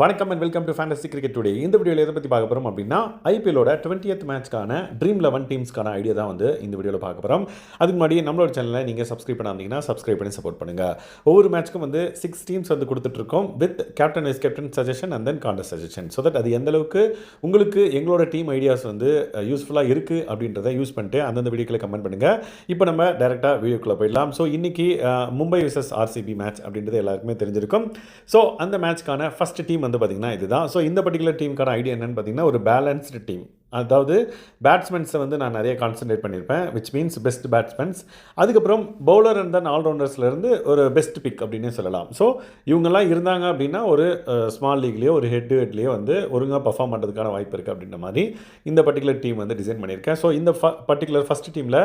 வணக்கம் and welcome to fantasy cricket today. இந்த வீடியோவில் எதை பற்றி பார்க்க போகிறோம் அப்படின்னா ஐபிஎல்லோட 20th மேட்ச்க்கான ட்ரீம் 11 டீம்ஸ்க்கான ஐடியா தான் வந்து இந்த வீடியோவில் பார்க்க போகிறோம். அதுக்கு முன்னாடி நம்மளோட சேனலை நீங்கள் சப்ஸ்கிரைப் பண்ணாதீங்கன்னா சப்ஸ்கிரைப் பண்ணி சப்போர்ட் பண்ணுங்கள். ஒவ்வொரு மேட்ச்க்கும் வந்து 6 டீம்ஸ் வந்து கொடுத்துட்ருக்கோம் with captain vice captain suggestion and then contest suggestion. So that அது எந்த அளவுக்கு உங்களுக்கு எங்களோட டீம் ஐடியாஸ் வந்து யூஸ்ஃபுல்லாக இருக்குது அப்படின்றத யூஸ் பண்ணிட்டு அந்தந்த வீடியோக்களை கமெண்ட் பண்ணுங்கள். இப்போ நம்ம டேரெக்டாக வீடியோக்குள்ளே போயிடலாம். ஸோ இன்றைக்கி மும்பை vs ஆர்சிபி மேட்ச் அப்படின்றது எல்லாருக்குமே தெரிஞ்சிருக்கும். ஸோ அந்த மேட்ச்க்கான ஃபஸ்ட் டீம் வந்து பார்த்திங்கன்னா இதுதான். ஸோ இந்த பர்டிகுலர் டீமுக்கான ஐடியா என்னென்னு பார்த்தீங்கன்னா ஒரு பேலன்ஸ்டு டீம். அதாவது பேட்ஸ்மென்ஸை வந்து நான் நிறைய கான்சன்ட்ரேட் பண்ணியிருப்பேன், விச் மீன்ஸ் பெஸ்ட் பேட்ஸ்மென்ஸ். அதுக்கப்புறம் பவுலர் அண்ட் தென் ஆல்ரவுண்டர்ஸ்லேருந்து ஒரு பெஸ்ட் பிக் அப்படின்னே சொல்லலாம். ஸோ இவங்கெல்லாம் இருந்தாங்க அப்படின்னா ஒரு ஸ்மால் லீக்லேயோ ஒரு ஹெட் டு ஹெட்லேயோ வந்து ஒழுங்காக பர்ஃபார்ம் பண்ணுறதுக்கான வாய்ப்பு இருக்குது அப்படின்ற மாதிரி இந்த பர்டிகுலர் டீம் வந்து டிசைன் பண்ணியிருக்கேன். ஸோ இந்த பர்டிகுலர் ஃபஸ்ட் டீமில்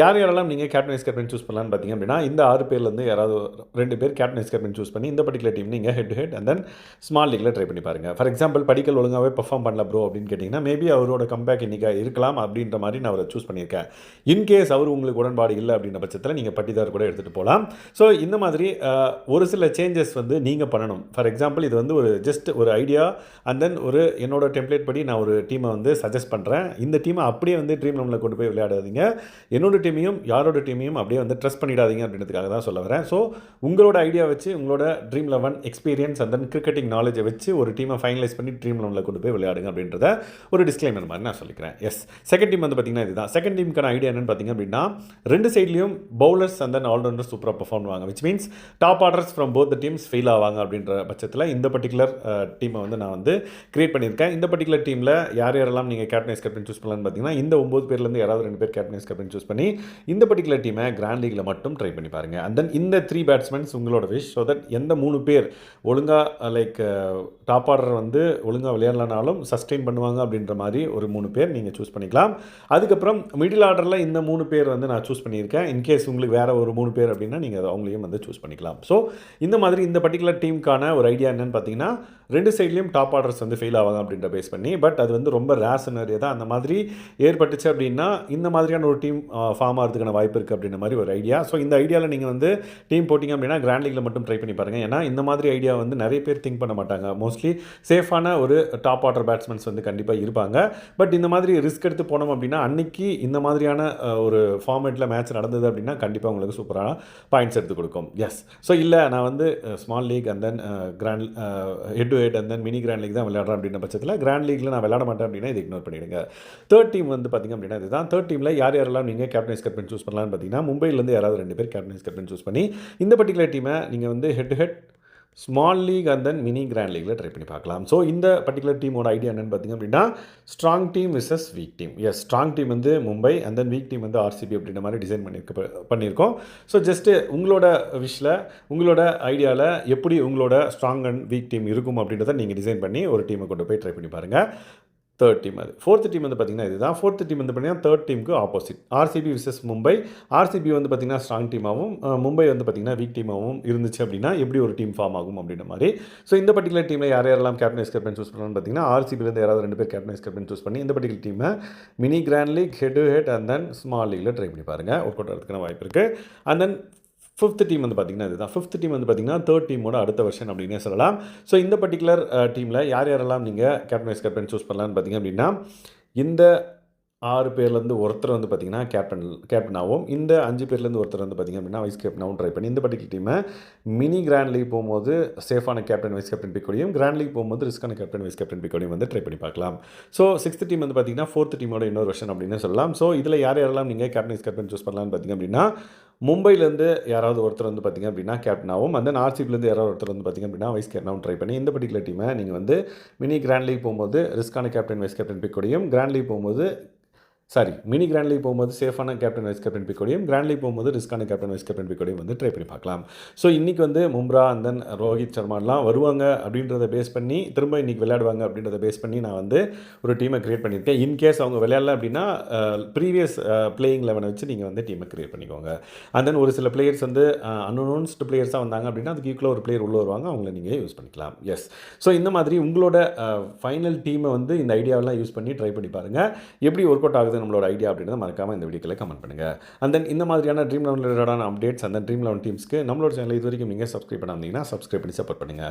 யாரெல்லாம் நீங்கள் கேப்டன் வைஸ் கேப்டன் சூஸ் பண்ணலான்னு பார்த்தீங்க அப்படின்னா இந்த 6 பேர்லேருந்து யாராவது 2 பேர் கேப்டன் வைஸ் கேப்டன் சூஸ் பண்ணி இந்த பர்டிகுலர் டீம் நீங்கள் head to head and then small லீக்கில் ட்ரை பண்ணி பாருங்கள். ஃபார் எக்ஸாம்பிள் படிக்கல் ஒழுங்காகவே பர்ஃபார்ம் பண்ணல ப்ரோ அப்படின்னு கேட்டிங்கன்னா மேபி அவரோட கம்பேக் இன்றைக்கி இருக்கலாம் அப்படின்ற மாதிரி நான் அவரை சூஸ் பண்ணியிருக்கேன். இன்கேஸ் அவர் உங்களுக்கு உடன்பாடு இல்லை அப்படின்ற பட்சத்தில் நீங்கள் பட்டிதார் கூட எடுத்துகிட்டு போகலாம். ஸோ இந்த மாதிரி ஒரு சில சேஞ்சஸ் வந்து நீங்கள் பண்ணணும். ஃபார் எக்ஸாம்பிள் இது வந்து ஒரு ஜஸ்ட் ஒரு ஐடியா அண்ட் தென் ஒரு என்னோட டெம்ப்ளேட் படி நான் ஒரு டீமை வந்து சஜஸ்ட் பண்ணுறேன். இந்த டீமை அப்படியே வந்து ட்ரீம் லெவனில் கொண்டு போய் விளையாடாதீங்க. என்னோட டீமையும் யாரோட டீமையும் அப்படியே வந்து ட்ரஸ்ட் பண்ணிடாதீங்க அப்படின்றதுக்காக தான் சொல்ல வரேன். ஸோ உங்களோட ஐடியா வச்சு உங்களோட dream 11 experience and then cricketing நாலேஜை வச்சு ஒரு டீமை ஃபைனலைஸ் பண்ணி ட்ரீம் லெவனில் கொண்டு போய் விளையாடுங்க அப்படின்றத ஒரு டிஸ்க்ளைமர் மாதிரி நான் சொல்லிக்கிறேன். எஸ், செகண்ட் டீம் வந்து பார்த்தீங்கன்னா இதுதான். செகண்ட் டீமுக்கான ஐடியா என்னன்னு பார்த்தீங்க அப்படின்னா 2 சைட்லையும் பவுலர்ஸ் அண்ட் தென் ஆல்ரவுண்டர்ஸ் சூப்பராக பர்ஃபார்ம் பண்ணுவாங்க. Which means top orders from both the teams fail ஆவாங்க அப்படின்ற பட்சத்தில் இந்த பர்டிகுலர் டீமை வந்து நான் வந்து கிரியேட் பண்ணியிருக்கேன். இந்த பர்டிகுலர் டீமில் யாரெல்லாம் நீங்கள் கேப்டன் வைஸ் கேப்டன் சூஸ் பண்ணலான்னு பார்த்தீங்கன்னா இந்த 9 பேர்லேருந்து யாராவது 2 பேர் கேப்டன் வைஸ் கேப்டன் சூஸ் பண்ணி இந்த பர்டிகுலர் டீமை கிராண்ட் லீக்ல மட்டும் ட்ரை பண்ணி பாருங்கள். அண்ட் தென் இந்த 3 பேட்ஸ்மென்ஸ் உங்களோட விஷ். ஸோ தட் எந்த 3 பேர் ஒழுங்காக லைக் டாப் ஆர்டர் வந்து ஒழுங்காக விளையாடலனாலும் சஸ்டெயின் பண்ணுவாங்க அப்படின்ற மாதிரி ஒரு 3 பேர் நீங்கள் சூஸ் பண்ணிக்கலாம். அதுக்கப்புறம் மிடில் ஆர்டரில் இந்த 3 பேர் வந்து நான் சூஸ் பண்ணியிருக்கேன். இன்கேஸ் உங்களுக்கு வேறு ஒரு 3 பேர் அப்படின்னா நீங்கள் அவங்களையும் வந்து சூஸ் பண்ணிக்கலாம். ஸோ இந்த மாதிரி இந்த பர்டிகுலர் டீமுக்கான ஒரு ஐடியா என்னென்னு பார்த்தீங்கன்னா 2 சைட்லேயும் டாப் ஆர்டர்ஸ் வந்து ஃபெயில் ஆவாங்க அப்படின்ற பேஸ் பண்ணி. பட் அது வந்து ரொம்ப ரேர் சினாரியோ தான். அந்த மாதிரி ஏற்பட்டுச்சு அப்படின்னா இந்த மாதிரியான ஒரு டீம் ஃபார்ம் ஆகிறதுக்கான வாய்ப்பு இருக்குது அப்படின்ற மாதிரி ஒரு ஐடியா. ஸோ இந்த ஐடியாவில் நீங்கள் வந்து டீம் போட்டிங்க அப்படின்னா கிராண்ட் லீக்ல மட்டும் ட்ரை பண்ணி பாருங்கள். ஏன்னா இந்த மாதிரி ஐடியா வந்து நிறைய பேர் திங்க் பண்ண மாட்டாங்க. மோஸ்ட்லி சேஃபான ஒரு டாப் ஆர்டர் பேட்ஸ்மென்ஸ் வந்து கண்டிப்பாக இருப்பாங்க. பட் இந்த மாதிரி ரிஸ்க் எடுத்து போனோம் அப்படின்னா அன்றைக்கி இந்த மாதிரியான ஒரு ஃபார்மேட்டில் மேட்ச் நடந்தது அப்படின்னா கண்டிப்பாக உங்களுக்கு சூப்பரான பாயிண்ட்ஸ் எடுத்து கொடுக்கும். எஸ், ஸோ இல்லை நான் வந்து small league and then grand head to head and then mini grand league தான் விளையாடுறேன் அப்படின்ற பட்சத்தில் கிராண்ட் லீக்ல நான் விளையாட மாட்டேன் அப்படின்னா இது இக்னோர் பண்ணிவிடுங்க. தேர்ட் டீம் வந்து பார்த்திங்க அப்படின்னா இதுதான். தேர்ட் டீமில் யாரெல்லாம் நீங்கள் கேப்டன் வைஸ் கேப்டன் சூஸ் பண்ணலான்னு பார்த்தீங்கன்னா மும்பையிலேருந்து யாராவது 2 பேர் கேப்டன் வைஸ் கேப்டன் சூஸ் பண்ணி இந்த பர்டிகுலர் டீமை நீங்கள் வந்து head to head small league and then mini grand லீக்ல ட்ரை பண்ணி பார்க்கலாம். ஸோ இந்த பர்டிகுலர் டீமோட ஐடியா என்னென்னு பார்த்தீங்க அப்படின்னா strong team versus weak team. Yes, strong team வந்து Mumbai and then weak team வந்து ஆர்சிபி அப்படின்ற மாதிரி டிசைன் பண்ணியிருக்கோம். ஸோ ஜஸ்ட்டு உங்களோட விஷில் உங்களோட ஐடியாவில் எப்படி உங்களோட ஸ்ட்ராங் அண்ட் வீக் டீம் இருக்கும் அப்படின்றத நீங்கள் டிசைன் பண்ணி ஒரு டீமை கொண்டு போய் ட்ரை பண்ணி பாருங்கள். தேர்ட் டீம் அது. ஃபோர்த் டீம் வந்து பார்த்திங்கன்னா இதுதான். ஃபோர்த் டீம் வந்து பார்த்திங்கன்னா தேர்ட் டீமுக்கு opposite. RCB versus Mumbai. RCB வந்து பார்த்திங்கன்னா ஸ்ட்ராங் டீமாகவும் மும்பை வந்து பார்த்திங்கன்னா வீக் டீமாகவும் இருந்துச்சு அப்படின்னா எப்படி ஒரு டீம் ஃபார்ம் ஆகும் அப்படின்ற மாதிரி. ஸோ இந்த பர்டிகுலர் டீமில் யாரெல்லாம் கேப்டன் வைஸ் கேப்டன் சூஸ் பண்ணலாம்னு பார்த்தீங்கன்னா ஆர்சிபிலேருந்து யாராவது 2 பேர் கேப்டன் வைஸ் கேப்டன் சூஸ் பண்ணி இந்த பர்டிகுலர் டீமை mini grand league head to head and then small லீக்ல ட்ரை பண்ணி பாருங்கள். ஒர்க் அவுட் ஆகிறதுக்கான வாய்ப்பு இருக்குது. அண்ட் தென் ஃபிஃப்த் டீம் வந்து பார்த்திங்கன்னா இதுதான். ஃபிஃப்த் டீம் வந்து பார்த்திங்கன்னா தேர்ட் டீமோட அடுத்த வருஷன் அப்படின்னே சொல்லலாம். ஸோ இந்த பர்டிகுலர் டீமில் யாரெல்லாம் நீங்கள் கேப்டன் வைஸ் கேப்டன் சூஸ் பண்ணலான்னு பார்த்தீங்க அப்படின்னா இந்த 6 பேர்லேருந்து ஒருத்தர் வந்து பார்த்திங்கன்னா கேப்டனாகவும் இந்த 5 பேர்லேருந்து ஒருத்தர் வந்து பார்த்திங்க அப்படின்னா வைஸ் கேப்டனாகவும் ட்ரை பண்ணி இந்த பர்டிகுலர் டீமை மினி கிராண்ட் லீக் போகும்போது சேஃபான கேப்டன் வைஸ் கேப்டன் பிக்கோடையும் கிராண்ட் லீக் போகும்போது ரிஸ்கான கேப்டன் வைஸ் கேப்டன் பிக்கோடையும் வந்து ட்ரை பண்ணி பார்க்கலாம். ஸோ 6th டீம் வந்து பார்த்திங்கன்னா 4th டீமோட இன்னொரு வருஷன் அப்படின்னு சொல்லலாம். ஸோ இதில் யாரெல்லாம் நீங்கள் கேப்டன் வைஸ் கேப்டன் சூஸ் பண்ணலான்னு பார்த்திங்க அப்படின்னா மும்பைலேருந்து யாராவது ஒருத்தர் வந்து பார்த்திங்க அப்படின்னா கேப்டனாகவும் அண்ட் தென் ஆர்சிபிலேருந்து யாராவது ஒருத்தர் வந்து பார்த்திங்க அப்படின்னா வைஸ் கேப்டனாகவும் ட்ரை பண்ணி இந்த பர்டிகுலர் டீமை நீங்கள் வந்து மினி கிராண்ட் லீக் போகும்போது ரிஸ்கான கேப்டன் வைஸ் கேப்டன் பிக்கோடையும் கிராண்ட் லீக் போகும்போது மினி கிராண்ட் லீக் போகும்போது சேஃபான கேப்டன் வைஸ் கேப்டன் பிக்கோடையும் கிராண்ட் லீக் போகும்போது ரிஸ்கான கேப்டன் வைஸ் கேப்டன் பிக்கோடையும் வந்து ட்ரை பண்ணி பார்க்கலாம். ஸோ இன்றைக்கி வந்து மும்ரா அண்ட் தென் ரோஹித் சர்மாலாம் வருவாங்க அப்படின்றத பேஸ் பண்ணி திரும்ப இன்றைக்கி விளையாடுவாங்க அப்படின்றத பேஸ் பண்ணி நான் வந்து ஒரு டீமை க்ரியேட் பண்ணியிருக்கேன். இன்கேஸ் அவங்க விளையாடல அப்படின்னா ப்ரீவியஸ் பிளேயிங் 11 வச்சு நீங்கள் வந்து டீமை க்ரியேட் பண்ணிக்கோங்க. அண்ட் தென் ஒரு சில பிளேயர்ஸ் வந்து அன்அனௌன்ஸ்டு பிளேயர்ஸாக வந்தாங்க அப்படின்னா அதுக்கு ஈக்குவலாக ஒரு பிளேயர் உள்ளே வருவாங்க, அவங்கள நீங்கள் யூஸ் பண்ணிக்கலாம். எஸ், ஸோ இந்த மாதிரி உங்களோட ஃபைனல் டீமை வந்து இந்த ஐடியாவெல்லாம் யூஸ் பண்ணி ட்ரை பண்ணி பாருங்கள். எப்படி ஒர்க் அவுட் ஆகுது நம்மளோட ஐடியா அப்படின்றத மறக்காமல் இந்த வீடியோக்களை கமெண்ட் பண்ணுங்கள். அண்ட் தென் இந்த மாதிரியான ட்ரீம் 11 ரிலேட்டடான அப்டேட்ஸ் அந்த ட்ரீம் 11 டீம்ஸ்க்கு நம்மளோட சேனல் இது வரைக்கும் நீங்கள் சப்ஸ்கிரைப் பண்ணாதீங்கன்னா சப்ஸ்கிரைப் பண்ணி சப்போர்ட் பண்ணுங்கள்.